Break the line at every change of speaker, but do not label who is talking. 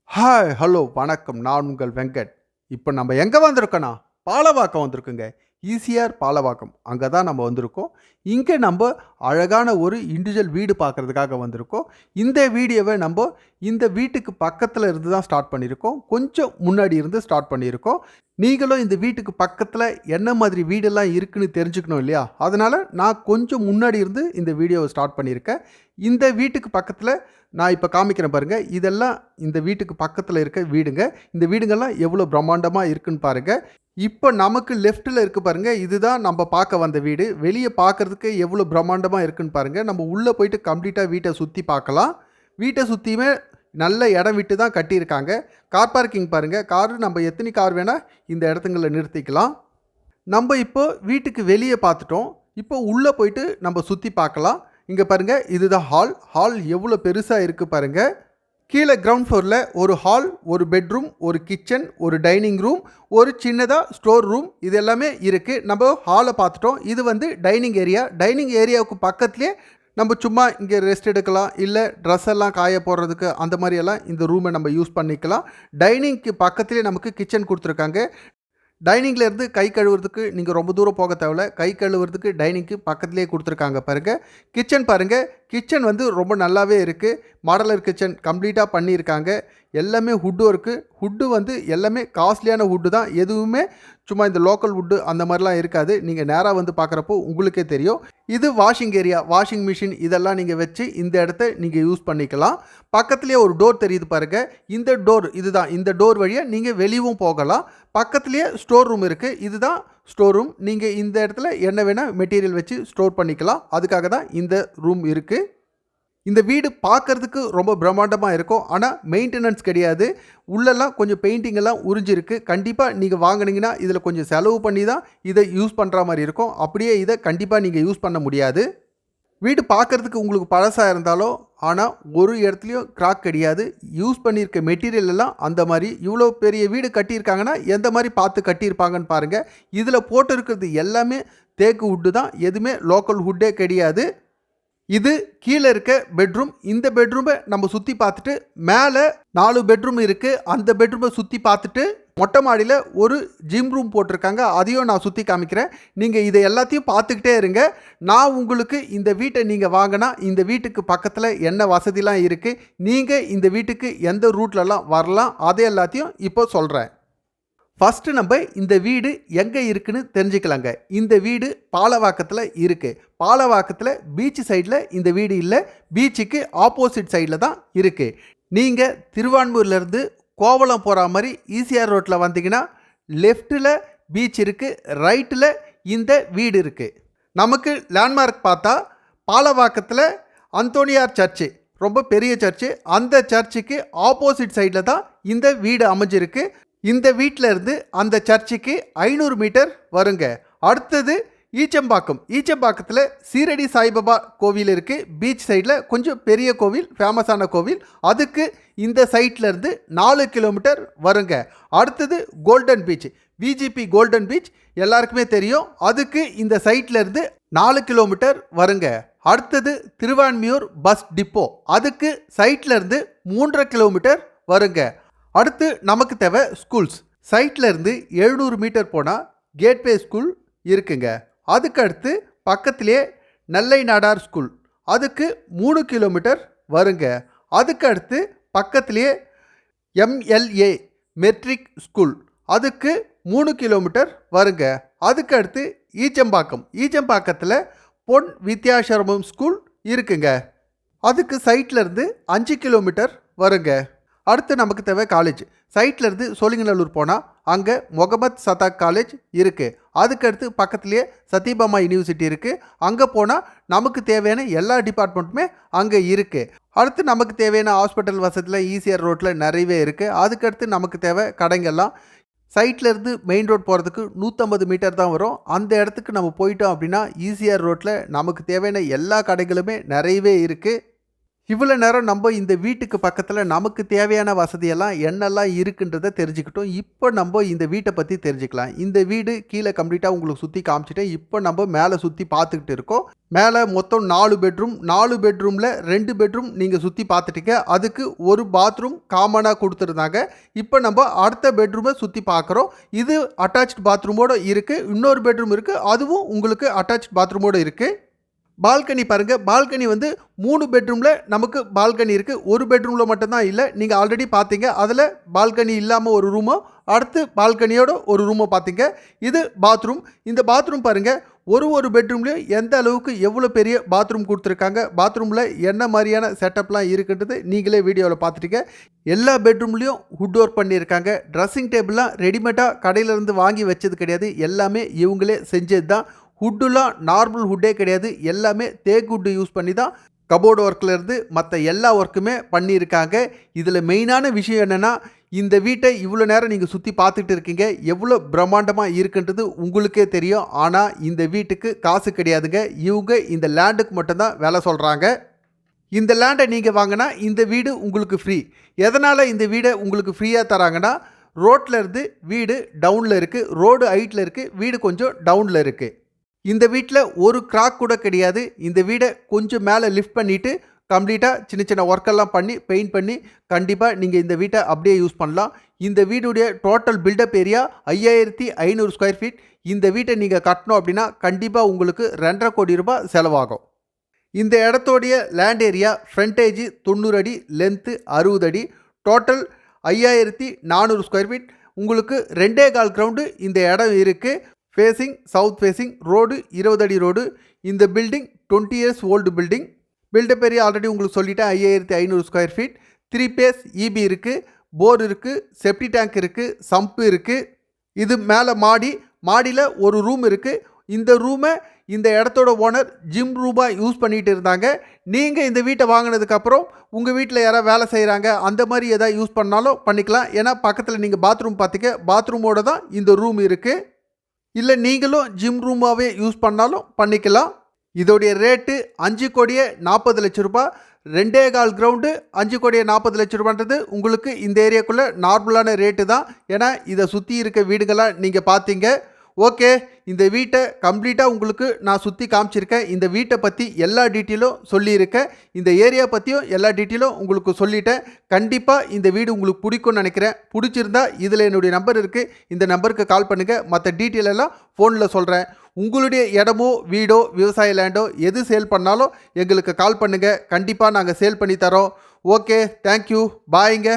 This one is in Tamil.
ஹாய் ஹலோ வணக்கம். நான் உங்கள் வெங்கட். இப்போ நம்ம எங்கே வந்திருக்கோன்னா பாலவாக்கம் வந்திருக்குங்க. ஈசிஆர் பாலவாக்கம் அங்கே தான் நம்ம வந்திருக்கோம். இங்கே நம்ம அழகான ஒரு இண்டிவிஜுவல் வீடு பார்க்குறதுக்காக வந்திருக்கோம். இந்த வீடியோவை நம்ம இந்த வீட்டுக்கு பக்கத்தில் இருந்து தான் ஸ்டார்ட் பண்ணியிருக்கோம். கொஞ்சம் முன்னாடி இருந்து ஸ்டார்ட் பண்ணியிருக்கோம். நீங்களும் இந்த வீட்டுக்கு பக்கத்தில் என்ன மாதிரி வீடெல்லாம் இருக்குன்னு தெரிஞ்சுக்கணும் இல்லையா? அதனால் நான் கொஞ்சம் முன்னாடி இருந்து இந்த வீடியோவை ஸ்டார்ட் பண்ணியிருக்கேன். இந்த வீட்டுக்கு பக்கத்தில் நான் இப்போ காமிக்கிறேன் பாருங்கள். இதெல்லாம் இந்த வீட்டுக்கு பக்கத்தில் இருக்க வீடுங்க. இந்த வீடுங்கள்லாம் எவ்வளோ பிரம்மாண்டமாக இருக்குன்னு பாருங்கள். இப்போ நமக்கு லெஃப்ட்டில் இருக்குது பாருங்கள். இதுதான் நம்ம பார்க்க வந்த வீடு. வெளியே பார்க்குறதுக்கு எவ்வளோ பிரம்மாண்டமாக இருக்குன்னு பாருங்கள். நம்ம உள்ளே போயிட்டு கம்ப்ளீட்டாக வீட்டை சுற்றி பார்க்கலாம். வீட்டை சுற்றியுமே நல்ல இடம் விட்டு தான் கட்டியிருக்காங்க. கார் பார்க்கிங் பாருங்கள். கார் நம்ம எத்தனை கார் வேணால் இந்த இடத்துங்களில் நிறுத்திக்கலாம். நம்ம இப்போ வீட்டுக்கு வெளியே பார்த்துட்டோம். இப்போ உள்ளே போயிட்டு நம்ம சுற்றி பார்க்கலாம். இங்கே பாருங்கள், இதுதான் ஹால். ஹால் எவ்வளோ பெருசாக இருக்குது பாருங்கள். கீழே கிரவுண்ட் ஃப்ளோரில் ஒரு ஹால், ஒரு பெட்ரூம், ஒரு கிச்சன், ஒரு டைனிங் ரூம், ஒரு சின்னதாக ஸ்டோர் ரூம், இது எல்லாமே இருக்குது. நம்ம ஹாலை பார்த்துட்டோம். இது வந்து டைனிங் ஏரியா. டைனிங் ஏரியாவுக்கு பக்கத்துலேயே நம்ம சும்மா இங்கே ரெஸ்ட் எடுக்கலாம், இல்லை ட்ரெஸ் எல்லாம் காய போடுறதுக்கு அந்த மாதிரியெல்லாம் இந்த ரூமை நம்ம யூஸ் பண்ணிக்கலாம். டைனிங்க்கு பக்கத்துலேயே நமக்கு கிச்சன் கொடுத்துருக்காங்க. டைனிங்லேருந்து கை கழுவுறதுக்கு நீங்கள் ரொம்ப தூரம் போக தேவையில்ல. கை கழுவுறதுக்கு டைனிங்க்கு பக்கத்துலேயே கொடுத்துருக்காங்க பாருங்கள். கிச்சன் பாருங்கள். கிச்சன் வந்து ரொம்ப நல்லாவே இருக்குது. மாடலர் கிச்சன் கம்ப்ளீட்டாக பண்ணியிருக்காங்க. எல்லாமே வுட்டு ஒர்க்கு. வுட்டு வந்து எல்லாமே காஸ்ட்லியான வுட்டு தான். எதுவுமே சும்மா இந்த லோக்கல் வுட்டு அந்த மாதிரிலாம் இருக்காது. நீங்கள் நேராக வந்து பார்க்குறப்போ உங்களுக்கே தெரியும். இது வாஷிங் ஏரியா. வாஷிங் மிஷின் இதெல்லாம் நீங்கள் வச்சு இந்த இடத்த நீங்கள் யூஸ் பண்ணிக்கலாம். பக்கத்துலேயே ஒரு டோர் தெரியுது பாருங்கள். இந்த டோர் இதுதான். இந்த டோர் வழியாக நீங்கள் வெளியவும் போகலாம். பக்கத்துலேயே ஸ்டோர் ரூம் இருக்குது. இதுதான் ஸ்டோர் ரூம். நீங்கள் இந்த இடத்துல என்ன வேணால் மெட்டீரியல் வச்சு ஸ்டோர் பண்ணிக்கலாம். அதுக்காக தான் இந்த ரூம் இருக்குது. இந்த வீடு பார்க்குறதுக்கு ரொம்ப பிரம்மாண்டமாக இருக்கும். ஆனால் மெயின்டெனன்ஸ் கிடையாது. உள்ளெல்லாம் கொஞ்சம் பெயிண்டிங்கெல்லாம் உறிஞ்சிருக்கு. கண்டிப்பாக நீங்கள் வாங்கினீங்கன்னா இதில் கொஞ்சம் செலவு பண்ணி தான் இதை யூஸ் பண்ணுற மாதிரி இருக்கும். அப்படியே இதை கண்டிப்பாக நீங்கள் யூஸ் பண்ண முடியாது. வீடு பார்க்குறதுக்கு உங்களுக்கு பழசாக இருந்தாலும் ஆனால் ஒரு இடத்துலையும் கிராக் கிடையாது. யூஸ் பண்ணியிருக்க மெட்டீரியல் எல்லாம் அந்த மாதிரி. இவ்வளோ பெரிய வீடு கட்டியிருக்காங்கன்னா எந்த மாதிரி பார்த்து கட்டியிருப்பாங்கன்னு பாருங்கள். இதில் போட்டு இருக்கிறது எல்லாமே தேக்கு வுட்டு தான். எதுவுமே லோக்கல் வுட்டே கிடையாது. இது கீழே இருக்க பெட்ரூம். இந்த பெட்ரூமை நம்ம சுற்றி பார்த்துட்டு மேலே 4 பெட்ரூம் இருக்குது. அந்த பெட்ரூமை சுற்றி பார்த்துட்டு மொட்டை மாடியில் ஒரு ஜிம் ரூம் போட்டிருக்காங்க. அதையும் நான் சுற்றி காமிக்கிறேன். நீங்கள் இதை எல்லாத்தையும் பார்த்துக்கிட்டே இருங்க. நான் உங்களுக்கு இந்த வீட்டை நீங்கள் வாங்கினா இந்த வீட்டுக்கு பக்கத்தில் என்ன வசதிலாம் இருக்குது, நீங்கள் இந்த வீட்டுக்கு எந்த ரூட்லலாம் வரலாம், அதை எல்லாத்தையும் இப்போ சொல்கிறேன். ஃபஸ்ட்டு நம்ம இந்த வீடு எங்கே இருக்குன்னு தெரிஞ்சுக்கலாங்க. இந்த வீடு பாலவாக்கத்தில் இருக்குது. பாலவாக்கத்தில் பீச் சைடில் இந்த வீடு இல்லை. பீச்சுக்கு ஆப்போசிட் சைடில் தான் இருக்குது. நீங்கள் திருவான்மூர்லேருந்து கோவளம் போகிற மாதிரி ஈசிஆர் ரோட்டில் வந்தீங்கன்னா லெஃப்ட்டில் பீச் இருக்குது, ரைட்டில் இந்த வீடு இருக்குது. நமக்கு லேண்ட்மார்க் பார்த்தா பாலவாக்கத்தில் அந்தோனியார் சர்ச்சு, ரொம்ப பெரிய சர்ச்சு, அந்த சர்ச்சுக்கு ஆப்போசிட் சைடில் தான் இந்த வீடு அமைஞ்சிருக்கு. இந்த வீட்டில் இருந்து அந்த சர்ச்சுக்கு 500 மீட்டர் வருங்க. அடுத்தது ஈச்சம்பாக்கம். ஈச்சம்பாக்கத்தில் சீரடி சாய்பாபா கோவில் இருக்குது. பீச் சைடில் கொஞ்சம் பெரிய கோவில், ஃபேமஸான கோவில். அதுக்கு இந்த சைட்டில் இருந்து 4 கிலோமீட்டர் வருங்க. அடுத்தது golden beach. VGP golden beach எல்லாருக்குமே தெரியும். அதுக்கு இந்த சைட்டில் இருந்து 4 கிலோமீட்டர் வருங்க. அடுத்தது திருவான்மியூர் பஸ் டிப்போ. அதுக்கு சைட்டில் இருந்து 3.5 கிலோமீட்டர் வருங்க. அடுத்து நமக்கு தேவை ஸ்கூல்ஸ். சைட்டில் இருந்து 700 மீட்டர் போனால் கேட்வே ஸ்கூல் இருக்குங்க. அதுக்கு அடுத்து பக்கத்திலே நெல்லை நாடார் ஸ்கூல். அதுக்கு 3 கிலோமீட்டர் வருங்க. அதுக்கு அடுத்து பக்கத்திலே எம்எல்ஏ மெட்ரிக் ஸ்கூல். அதுக்கு 3 கிலோமீட்டர் வருங்க. அதுக்கு அடுத்து ஈச்சம்பாக்கம். ஈச்சம்பாக்கத்தில் பொன் வித்யாசரமம் ஸ்கூல் இருக்குங்க. அதுக்கு சைட்டில் இருந்து 5 கிலோமீட்டர் வருங்க. அடுத்து நமக்கு தேவை காலேஜ். சைட்லேருந்து சோழிங்கநல்லூர் போனால் அங்கே முகமது சதாக் காலேஜ் இருக்குது. அதுக்கடுத்து பக்கத்துலேயே சத்யபாமா யூனிவர்சிட்டி இருக்குது. அங்கே போனால் நமக்கு தேவையான எல்லா டிபார்ட்மெண்ட்டுமே அங்கே இருக்குது. அடுத்து நமக்கு தேவையான ஹாஸ்பிட்டல் வசதியில் ஈசிஆர் ரோட்டில் நிறையவே இருக்குது. அதுக்கடுத்து நமக்கு தேவை கடைங்கள்லாம். சைட்லேருந்து மெயின் ரோட் போகிறதுக்கு 150 மீட்டர் தான் வரும். அந்த இடத்துக்கு நம்ம போயிட்டோம் அப்படின்னா ஈசிஆர் ரோட்டில் நமக்கு தேவையான எல்லா கடைகளுமே நிறையவே இருக்குது. இவ்வளோ நேரம் நம்ம இந்த வீட்டுக்கு பக்கத்தில் நமக்கு தேவையான வசதியெல்லாம் என்னெல்லாம் இருக்குன்றதை தெரிஞ்சுக்கிட்டோம். இப்போ நம்ம இந்த வீட்டை பற்றி தெரிஞ்சுக்கலாம். இந்த வீடு கீழே கம்ப்ளீட்டாக உங்களுக்கு சுற்றி காமிச்சிட்டேன். இப்போ நம்ம மேலே சுற்றி பார்த்துக்கிட்டு இருக்கோம். மேலே மொத்தம் 4 பெட்ரூம், 4 பெட்ரூமில் 2 பெட்ரூம் நீங்கள் சுற்றி பார்த்துட்டீங்க. அதுக்கு ஒரு பாத்ரூம் காமனாக கொடுத்துருந்தாங்க. இப்போ நம்ம அடுத்த பெட்ரூமை சுற்றி பார்க்குறோம். இது அட்டாச்ட் பாத்ரூமோடு இருக்குது. இன்னொரு பெட்ரூம் இருக்குது, அதுவும் உங்களுக்கு அட்டாச்ட் பாத்ரூமோடு இருக்குது. பால்கனி பாருங்கள். பால்கனி வந்து 3 பெட்ரூமில் நமக்கு பால்கனி இருக்குது. ஒரு பெட்ரூமில் மட்டும்தான் இல்லை. நீங்கள் ஆல்ரெடி பார்த்தீங்க, அதில் பால்கனி இல்லாமல் ஒரு ரூமும், அடுத்து பால்கனியோட ஒரு ரூமை பார்த்தீங்க. இது பாத்ரூம். இந்த பாத்ரூம் பாருங்கள், ஒரு பெட்ரூம்லேயும் எந்த அளவுக்கு எவ்வளோ பெரிய பாத்ரூம் கொடுத்துருக்காங்க, பாத்ரூமில் என்ன மாதிரியான செட்டப்லாம் இருக்குன்றது நீங்களே வீடியோவில் பார்த்துட்டீங்க. எல்லா பெட்ரூம்லேயும் ஹுட் ஒர்க் பண்ணியிருக்காங்க. ட்ரெஸ்ஸிங் டேபிள்லாம் ரெடிமேடாக கடையிலேருந்து வாங்கி வச்சது கிடையாது, எல்லாமே இவங்களே செஞ்சது தான். ஹுட்டுலாம் நார்மல் ஹுட்டே கிடையாது, எல்லாமே தேக்கு ஹுட்டு யூஸ் பண்ணி தான் கபோர்டு ஒர்க்லேருந்து மற்ற எல்லா ஒர்க்குமே பண்ணியிருக்காங்க. இதில் மெயினான விஷயம் என்னென்னா, இந்த வீட்டை இவ்வளோ நேரம் நீங்கள் சுற்றி பார்த்துக்கிட்டு இருக்கீங்க, எவ்வளோ பிரம்மாண்டமாக இருக்குன்றது உங்களுக்கே தெரியும். ஆனால் இந்த வீட்டுக்கு காசு கிடையாதுங்க. இவங்க இந்த லேண்டுக்கு மட்டும்தான் வேலை சொல்கிறாங்க. இந்த லேண்டை நீங்கள் வாங்கினா இந்த வீடு உங்களுக்கு ஃப்ரீ. எதனால் இந்த வீடை உங்களுக்கு ஃப்ரீயாக தராங்கன்னா, ரோட்டில் இருந்து வீடு டவுனில் இருக்குது, ரோடு ஹைட்டில் இருக்குது, வீடு கொஞ்சம் டவுனில் இருக்குது. இந்த வீட்டில் ஒரு கிராக் கூட கிடையாது. இந்த வீடை கொஞ்சம் மேலே லிஃப்ட் பண்ணிவிட்டு கம்ப்ளீட்டாக சின்ன சின்ன ஒர்க்கெல்லாம் பண்ணி பெயிண்ட் பண்ணி கண்டிப்பாக நீங்கள் இந்த வீட்டை அப்படியே யூஸ் பண்ணலாம். இந்த வீடுடைய total built up area 5500 square feet. இந்த வீட்டை நீங்கள் கட்டணும் அப்படின்னா கண்டிப்பாக உங்களுக்கு 2.5 கோடி ரூபாய் செலவாகும். இந்த இடத்தோடைய லேண்ட் ஏரியா ஃப்ரண்டேஜ் 90 அடி, லென்த்து 60 அடி, டோட்டல் 5400 ஸ்கொயர் ஃபீட். உங்களுக்கு 2.25 கிரவுண்டு இந்த இடம் இருக்குது. ஃபேஸிங் சவுத் ஃபேஸிங், ரோடு 20 அடி ரோடு. இந்த building 20 years old building. Build up area already உங்களுக்கு சொல்லிட்டேன், 5500 ஸ்கொயர் ஃபீட். 3 பேஸ் இபி இருக்குது, போர் இருக்குது, செப்டி டேங்க் இருக்குது, சம்பு இருக்குது. இது மேலே மாடியில் ஒரு ரூம் இருக்குது. இந்த ரூமை இந்த இடத்தோட ஓனர் ஜிம் ரூபாய் யூஸ் பண்ணிகிட்டு இருந்தாங்க. நீங்கள் இந்த வீட்டை வாங்கினதுக்கப்புறம் உங்கள் வீட்டில் யாராவது வேலை செய்கிறாங்க, அந்த மாதிரி எதாவது யூஸ் பண்ணாலும் பண்ணிக்கலாம். ஏன்னா பக்கத்தில் நீங்கள் பாத்ரூம் பார்த்தீங்க, பாத்ரூமோடு தான் இந்த ரூம் இருக்குது. இல்லை நீங்களும் ஜிம் ரூமாகவே யூஸ் பண்ணாலும் பண்ணிக்கலாம். இதோடைய ரேட்டு 5,40,00,000 ரூபாய். 2.25 கிரவுண்டு 5,40,00,000 ரூபான்றது உங்களுக்கு இந்த ஏரியாக்குள்ளே நார்மலான ரேட்டு தான். ஏன்னா இதை சுற்றி இருக்க வீடுகளாக நீங்கள் பார்த்தீங்க. ஓகே, இந்த வீட்டை கம்ப்ளீட்டாக உங்களுக்கு நான் சுற்றி காமிச்சிருக்கேன். இந்த வீட்டை பற்றி எல்லா டீட்டெயிலும் சொல்லியிருக்கேன். இந்த ஏரியா பற்றியும் எல்லா டீட்டெயிலும் உங்களுக்கு சொல்லிட்டேன். கண்டிப்பாக இந்த வீடு உங்களுக்கு பிடிக்கும்னு நினைக்கிறேன். பிடிச்சிருந்தா இதில் என்னுடைய நம்பர் இருக்குது, இந்த நம்பருக்கு கால் பண்ணுங்கள். மற்ற டீட்டெயில் எல்லாம் ஃபோனில் சொல்கிறேன். உங்களுடைய இடமோ வீடோ விவசாய லேண்டோ எது சேல் பண்ணாலும் எங்களுக்கு கால் பண்ணுங்கள். கண்டிப்பாக நாங்கள் சேல் பண்ணி தரோம். ஓகே, தேங்க்யூ, பாய்ங்க.